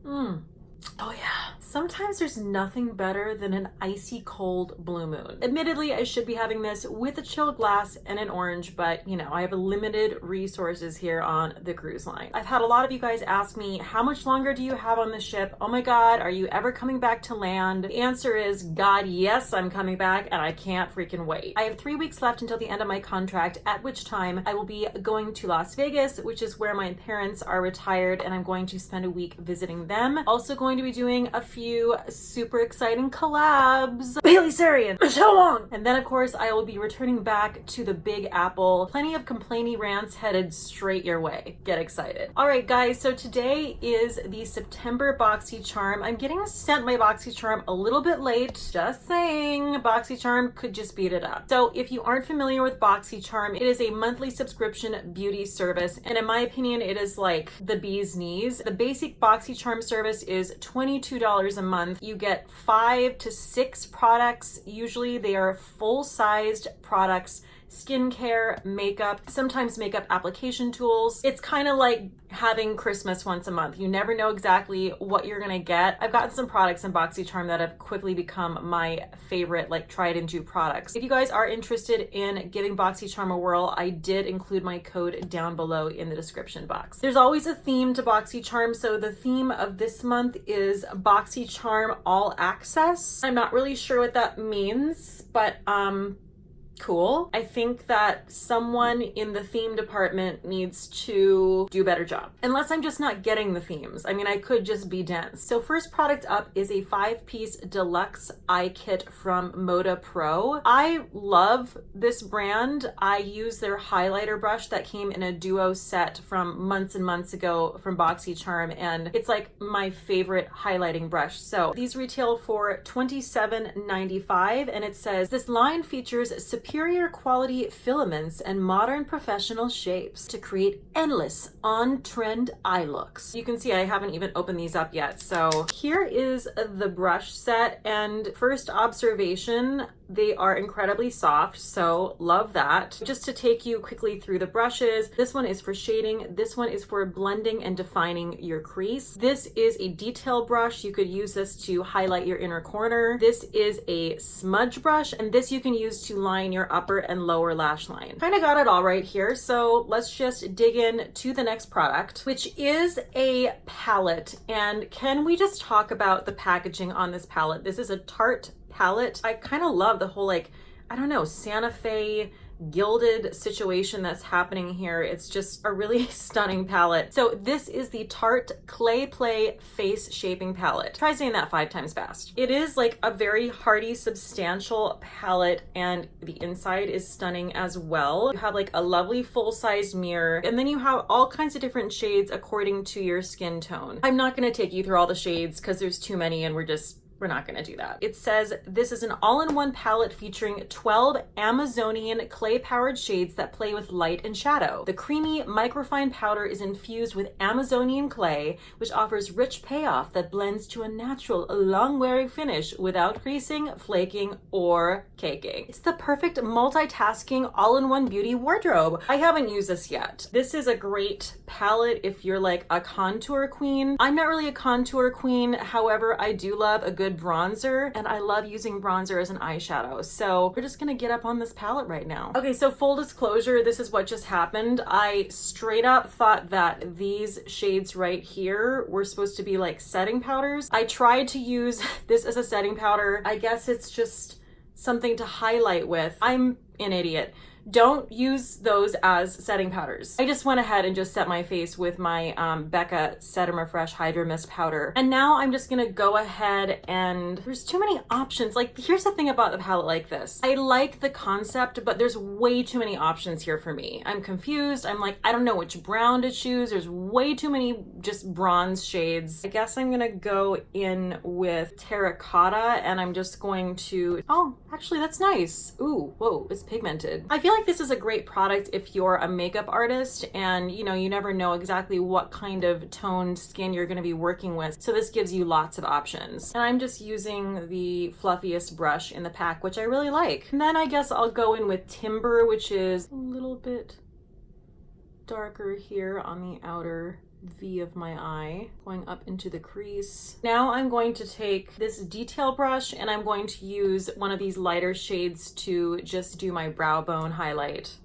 Oh yeah. Sometimes there's nothing better than an icy cold blue moon. Admittedly, I should be having this with a chilled glass and an orange, but you know, I have limited resources here on the cruise line. I've had a lot of you guys ask me, how much longer do you have on the ship? Oh my God, are you ever coming back to land? The answer is, God, yes, I'm coming back and I can't freaking wait. I have 3 weeks left until the end of my contract, at which time I will be going to Las Vegas, which is where my parents are retired, and I'm going to spend a week visiting them. Also going to be doing a few super exciting collabs. Bailey Sarian, Michelle Wong. And then of course I will be returning back to the Big Apple. Plenty of complainy rants headed straight your way. Get excited. All right guys, so today is the September Boxycharm. I'm getting sent my Boxycharm a little bit late. Just saying, Boxycharm could just beat it up. So if you aren't familiar with Boxycharm, it is a monthly subscription beauty service. And in my opinion, it is like the bee's knees. The basic Boxycharm service is $22 a month. You get 5 to 6 products. Usually they are full-sized products, skincare, makeup, sometimes makeup application tools. It's kind of like having Christmas once a month. You never know exactly what you're gonna get. I've gotten some products in Boxycharm that have quickly become my favorite, like tried and true products. If you guys are interested in giving Boxycharm a whirl, I did include my code down below in the description box. There's always a theme to Boxycharm, so the theme of this month is Boxycharm All Access. I'm not really sure what that means, but cool. I think that someone in the theme department needs to do a better job. Unless I'm just not getting the themes. I mean, I could just be dense. So first product up is a 5-piece deluxe eye kit from Mota Pro. I love this brand. I use their highlighter brush that came in a duo set from months and months ago from Boxycharm, and it's like my favorite highlighting brush. So these retail for $27.95, and it says this line features superior quality filaments and modern professional shapes to create endless on-trend eye looks. You can see I haven't even opened these up yet. So here is the brush set, and first observation, they are incredibly soft, so love that. Just to take you quickly through the brushes, this one is for shading, this one is for blending and defining your crease. This is a detail brush. You could use this to highlight your inner corner. This is a smudge brush, and this you can use to line your upper and lower lash line. Kind of got it all right here, so let's just dig in to the next product, which is a palette. And can we just talk about the packaging on this palette? This is a Tarte palette. I kind of love the whole, like, I don't know, Santa Fe gilded situation that's happening here. It's just a really stunning palette. So this is the Tarte Clay Play Face Shaping Palette. Try saying that 5 times fast. It is like a very hearty, substantial palette, and the inside is stunning as well. You have like a lovely full-size mirror, and then you have all kinds of different shades according to your skin tone. I'm not going to take you through all the shades because there's too many, and we're not going to do that. It says this is an all-in-one palette featuring 12 Amazonian clay-powered shades that play with light and shadow. The creamy microfine powder is infused with Amazonian clay, which offers rich payoff that blends to a natural, long-wearing finish without creasing, flaking, or caking. It's the perfect multitasking all-in-one beauty wardrobe. I haven't used this yet. This is a great palette if you're like a contour queen. I'm not really a contour queen. However, I do love a good bronzer, and I love using bronzer as an eyeshadow. So we're just gonna get up on this palette right now. Okay, so full disclosure, this is what just happened. I straight up thought that these shades right here were supposed to be like setting powders. I tried to use this as a setting powder. I guess it's just something to highlight with. I'm an idiot. Don't use those as setting powders. I just went ahead and just set my face with my Becca Set and Refresh Hydro Mist powder. And now I'm just gonna go ahead, and there's too many options. Like, here's the thing about a palette like this. I like the concept, but there's way too many options here for me. I'm confused. I'm like, I don't know which brown to choose. There's way too many just bronze shades. I guess I'm gonna go in with terracotta, and I'm just going to, oh, actually that's nice. Ooh, whoa, it's pigmented. I feel like this is a great product if you're a makeup artist and you never know exactly what kind of toned skin you're going to be working with. So this gives you lots of options. And I'm just using the fluffiest brush in the pack, which I really like. And then I guess I'll go in with Timber, which is a little bit darker here on the outer V of my eye, going up into the crease. Now I'm going to take this detail brush and I'm going to use one of these lighter shades to just do my brow bone highlight.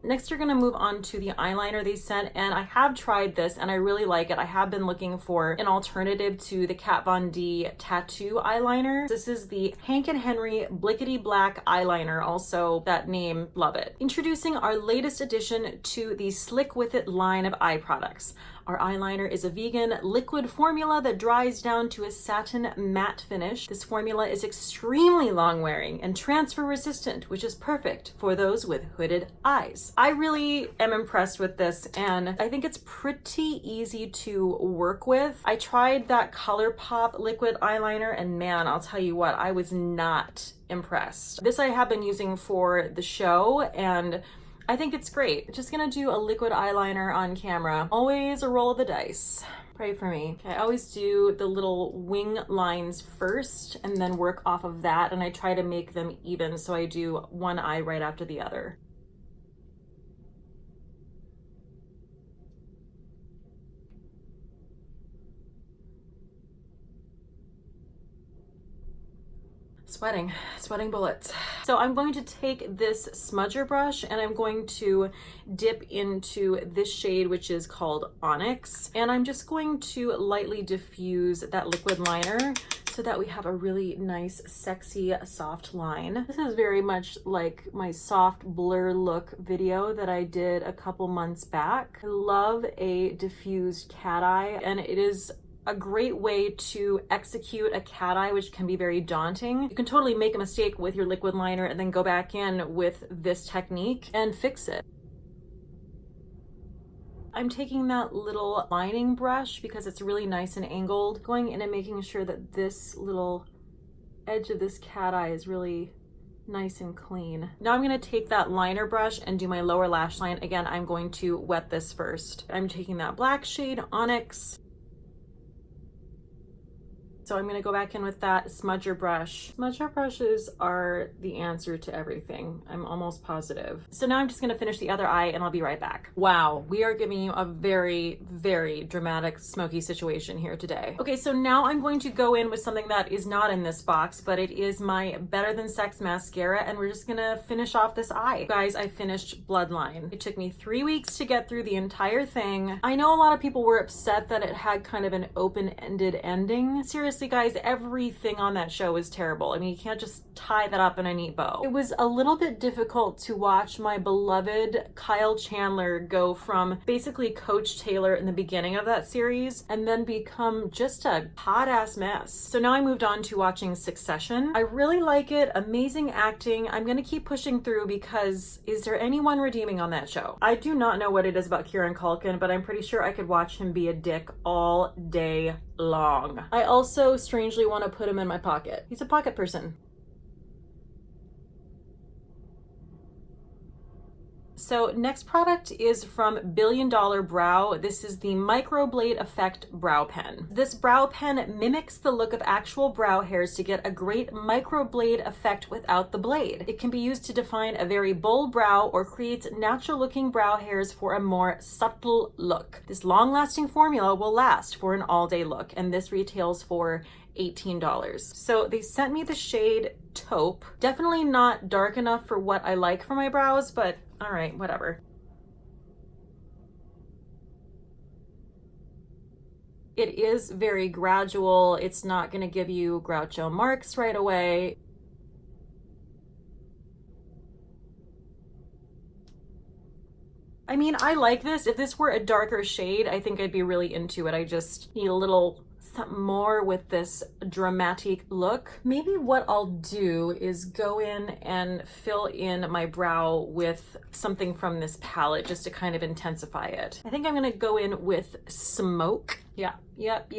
Next, you're gonna move on to the eyeliner they sent, and I have tried this and I really like it. I have been looking for an alternative to the Kat Von D Tattoo eyeliner. This is the Hank & Henry Blickety Black eyeliner, also that name, love it. Introducing our latest addition to the Slick With It line of eye products. Our eyeliner is a vegan liquid formula that dries down to a satin matte finish. This formula is extremely long wearing and transfer resistant, which is perfect for those with hooded eyes. I really am impressed with this and I think it's pretty easy to work with. I tried that ColourPop liquid eyeliner and man, I'll tell you what, I was not impressed. This I have been using for the show and I think it's great. Just gonna do a liquid eyeliner on camera. Always a roll of the dice. Pray for me. I always do the little wing lines first and then work off of that, and I try to make them even, so I do one eye right after the other. Sweating bullets. So I'm going to take this smudger brush and I'm going to dip into this shade, which is called Onyx. And I'm just going to lightly diffuse that liquid liner so that we have a really nice, sexy, soft line. This is very much like my soft blur look video that I did a couple months back. I love a diffused cat eye, and it is a great way to execute a cat eye, which can be very daunting. You can totally make a mistake with your liquid liner and then go back in with this technique and fix it. I'm taking that little lining brush because it's really nice and angled, going in and making sure that this little edge of this cat eye is really nice and clean. Now I'm gonna take that liner brush and do my lower lash line. Again, I'm going to wet this first. I'm taking that black shade, Onyx. So I'm gonna go back in with that smudger brush. Smudger brushes are the answer to everything. I'm almost positive. So now I'm just gonna finish the other eye and I'll be right back. Wow, we are giving you a very, very dramatic smoky situation here today. Okay, so now I'm going to go in with something that is not in this box, but it is my Better Than Sex mascara, and we're just gonna finish off this eye. Guys, I finished Bloodline. It took me 3 weeks to get through the entire thing. I know a lot of people were upset that it had kind of an open-ended ending. Seriously, guys, everything on that show was terrible. I mean, you can't just tie that up in a neat bow. It was a little bit difficult to watch my beloved Kyle Chandler go from basically Coach Taylor in the beginning of that series and then become just a hot ass mess. So now I moved on to watching Succession. I really like it. Amazing acting. I'm gonna keep pushing through because is there anyone redeeming on that show? I do not know what it is about Kieran Culkin, but I'm pretty sure I could watch him be a dick all day long. I also strangely want to put him in my pocket. He's a pocket person. So next product is from Billion Dollar Brow. This is the Microblade Effect Brow Pen. This brow pen mimics the look of actual brow hairs to get a great microblade effect without the blade. It can be used to define a very bold brow or creates natural looking brow hairs for a more subtle look. This long-lasting formula will last for an all-day look, and this retails for $18. So they sent me the shade Taupe. Definitely not dark enough for what I like for my brows, but all right, whatever. It is very gradual. It's not gonna give you Groucho Marx right away. I mean, I like this. If this were a darker shade, I think I'd be really into it. I just need a little something more with this dramatic look. Maybe what I'll do is go in and fill in my brow with something from this palette just to kind of intensify it. I think I'm gonna go in with Smoke. Yeah, yep.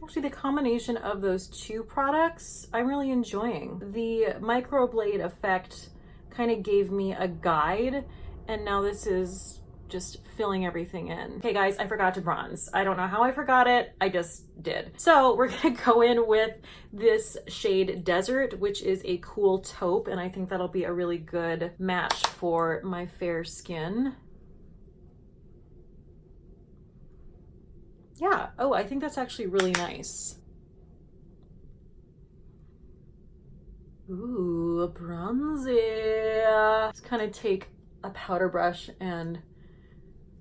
Actually, the combination of those two products, I'm really enjoying. The Microblade Effect kind of gave me a guide, and now this is just filling everything in. Okay guys, I forgot to bronze. I don't know how I forgot it, I just did. So we're gonna go in with this shade Desert, which is a cool taupe, and I think that'll be a really good match for my fair skin. Yeah, oh, I think that's actually really nice. Ooh, bronzy. Just kind of take a powder brush and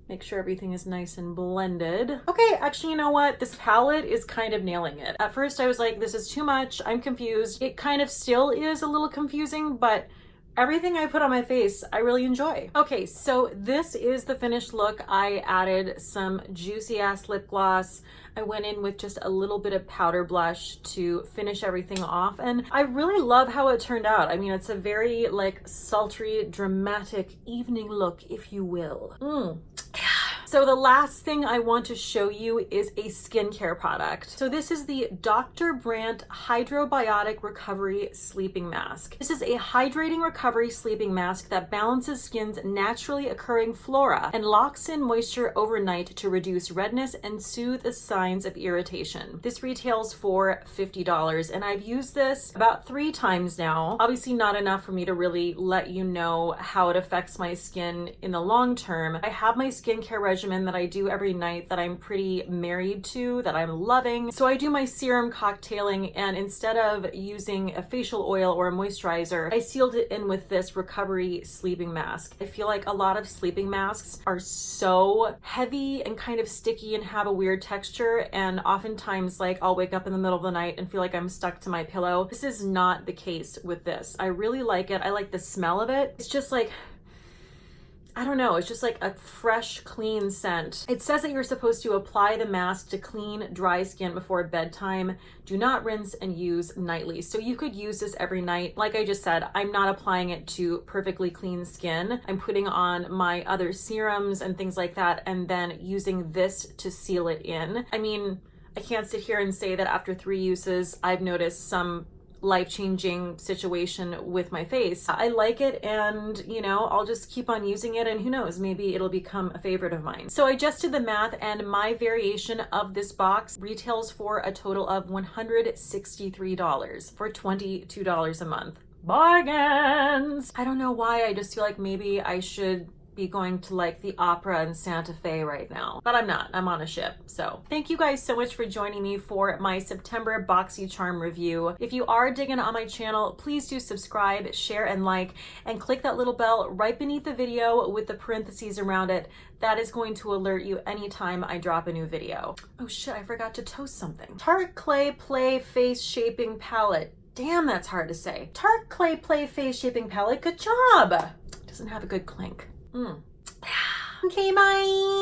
make sure everything is nice and blended. Okay, actually, you know what? This palette is kind of nailing it. At first I was like, this is too much, I'm confused. It kind of still is a little confusing, but everything I put on my face, I really enjoy. Okay, so this is the finished look. I added some juicy ass lip gloss. I went in with just a little bit of powder blush to finish everything off, and I really love how it turned out. I mean, it's a very like sultry, dramatic evening look, if you will. So the last thing I want to show you is a skincare product. So this is the Dr. Brandt Hydrobiotic Recovery Sleeping Mask. This is a hydrating recovery sleeping mask that balances skin's naturally occurring flora and locks in moisture overnight to reduce redness and soothe the signs of irritation. This retails for $50, and I've used this about 3 times now. Obviously not enough for me to really let you know how it affects my skin in the long term. I have my skincare regimen that I do every night that I'm pretty married to, that I'm loving. So I do my serum cocktailing, and instead of using a facial oil or a moisturizer, I sealed it in with this recovery sleeping mask. I feel like a lot of sleeping masks are so heavy and kind of sticky and have a weird texture, and oftentimes like I'll wake up in the middle of the night and feel like I'm stuck to my pillow. This is not the case with this. I really like it. I like the smell of it. It's just like, I don't know, it's just like a fresh, clean scent. It says that you're supposed to apply the mask to clean, dry skin before bedtime. Do not rinse and use nightly. So you could use this every night. Like I just said, I'm not applying it to perfectly clean skin. I'm putting on my other serums and things like that, and then using this to seal it in. I mean, I can't sit here and say that after 3 uses, I've noticed some life-changing situation with my face. I like it, and you know, I'll just keep on using it, and who knows, maybe it'll become a favorite of mine. So I just did the math, and my variation of this box retails for a total of $163 for $22 a month. Bargains! I don't know why, I just feel like maybe I should be going to like the opera in Santa Fe right now, but I'm not. I'm on a ship. So thank you guys so much for joining me for my September Boxycharm review. If you are digging on my channel, please do subscribe, share, and like, and click that little bell right beneath the video with the parentheses around it. That is going to alert you anytime I drop a new video. Oh shit, I forgot to toast something. Tarte Clay Play Face Shaping Palette. Damn, that's hard to say. Tarte Clay Play Face Shaping Palette. Good job. Doesn't have a good clink. Okay, bye.